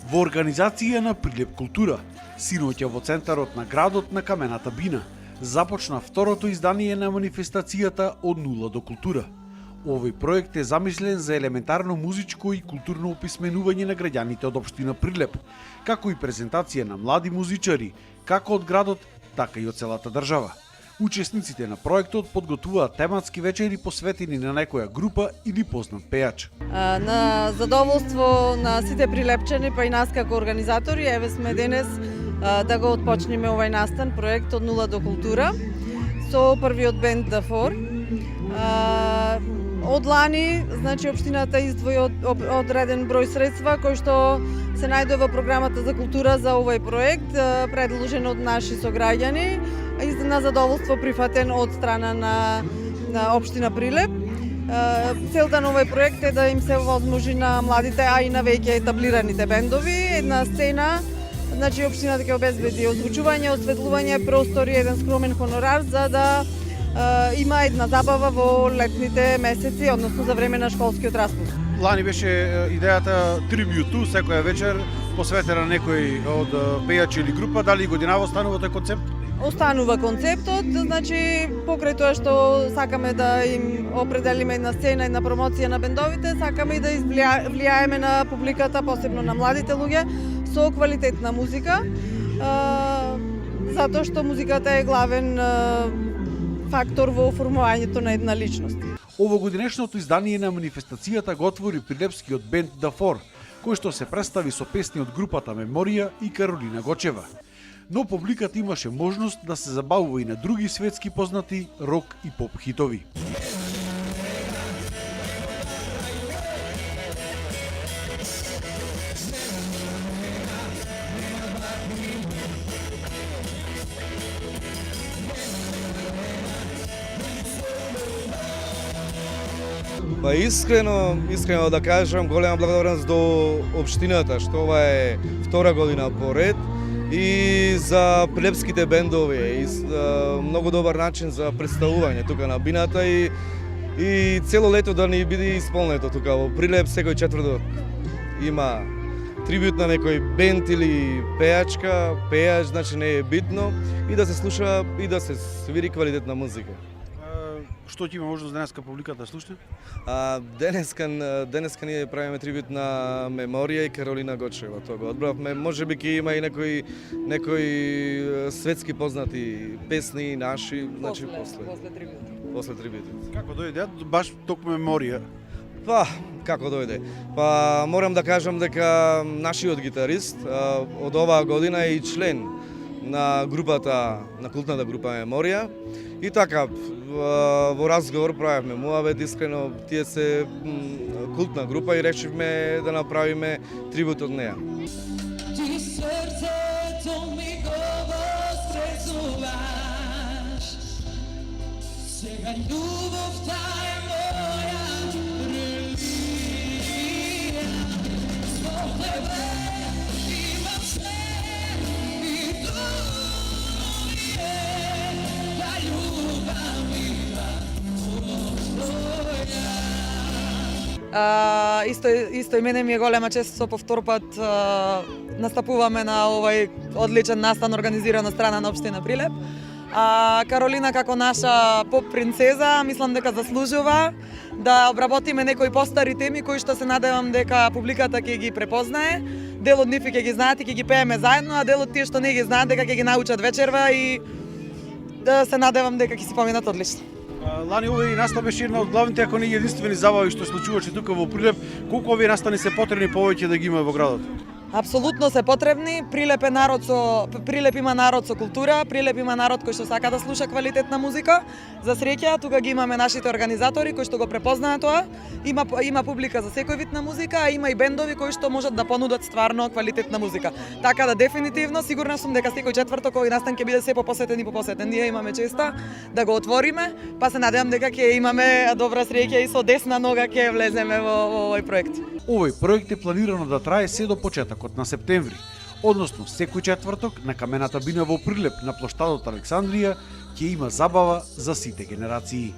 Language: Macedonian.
Во организација на Прилеп култура, синоќа во центарот на градот на Камената бина, започна второто издание на манифестацијата Од нула до култура. Овој проект е замислен за елементарно музичко и културно описменување на граѓаните од општина Прилеп, како и презентација на млади музичари, како од градот, така и од целата држава. Учесниците на проектот подготвуваат тематски вечери посветени на некоја група или познат пејач. На задоволство на сите прилепчани, па и нас како организатори, еве сме денес да го отпочнеме овој настан проект Од нула до култура со првиот бенд Дафор. Од лани, значи, општината издвои одреден број средства кои што се најдува во програмата за култура за овој проект, предложен од наши сограѓани и на задоволство прифатен од страна на општина Прилеп. Целта на овој проект е да им се овозможи на младите, а и на веќе етаблираните бендови една сцена. Значи, општината ќе обезбеди озвучување, осветлување, простори, еден скромен хонорар за да има една забава во летните месеци, односно за време на школскиот распуст. Лани беше идејата трибјуту, секоја вечер посветена на некој од пејачи или група. Дали годинава останува тој концепт? Останува концептот, значи покрај тоа што сакаме да им определиме една сцена, една промоција на бендовите, сакаме и да влијаеме на публиката, посебно на младите луѓе, со квалитетна музика, затоа што музиката е главен фактор во оформувањето на една личност. Овогодинешното издание на манифестацијата го отвори прилепскиот бенд Дафор, кој што се представи со песни од групата Меморија и Каролина Гочева. Но публиката имаше можност да се забавува и на други светски познати рок и поп хитови. Па искрено да кажам, голема благодарност до општината што ова е втора година поред и за прилепските бендови, и многу добар начин за представување тука на бината и цело лето да ни биде исполнето тука во Прилеп. Секој четврток има трибют на некој бенд или пејач, значи не е битно, и да се слуша и да се свири квалитетна музика. Што ќе има можност денеска публиката да слуша? Денеска ние правиме трибют на Меморија и Каролина Гочева. Тоа го одбравме. Можеби ќе има и некои светски познати песни наши, значи после трибютот. Како дојде баш токму Меморија? Па, како дојде? Па, морам да кажам дека нашиот гитарист од оваа година е и член на групата, на култната група Меморија. И така, во разговор правевме муавет, искрено тие се култна група и решивме да направиме трибут од неа. Ти срцето ми го воскресуваш, сега љубовта е моја религија, због тебе имам се и дури да љубам и Исто и мене ми е голема чест со повтор пат настапуваме на овој одличен настан организиран од страна на општина Прилеп. Каролина како наша поп принцеза, мислам дека заслужува да обработиме некои постари теми кои што се надевам дека публиката ќе ги препознае. Дел од нив ќе ги знаат и ќе ги пееме заедно, а дел од тие што не ги знаат дека ќе ги научат вечерва и да се надевам дека ќе си поминат одлично. Лани, овој настан беше една од главните, ако не единствени забави што случуваше тука во Прилеп. Колку овие настани се потребни повеќе да ги има во градот? Апсолутно се потребни. Прилеп има народ со култура, Прилеп има народ кој што сака да слуша квалитетна музика. За среќа, тука ги имаме нашите организатори кои што го препознаат тоа. Има публика за секој вид на музика, а има и бендови кои што можат да понудат стварно квалитетна музика. Така да дефинитивно сигурна сум дека секој четврток овој настан ќе биде се попосетен и попосетен. Ние имаме честа да го отвориме, па се надевам дека ќе имаме добра среќа и со десна нога ќе влеземе во овој проект. Овој проект е планирано да трае се до почетокот на септември, односно секој четврток на Камената бина во Прилеп на плоштадот Александрија ќе има забава за сите генерации.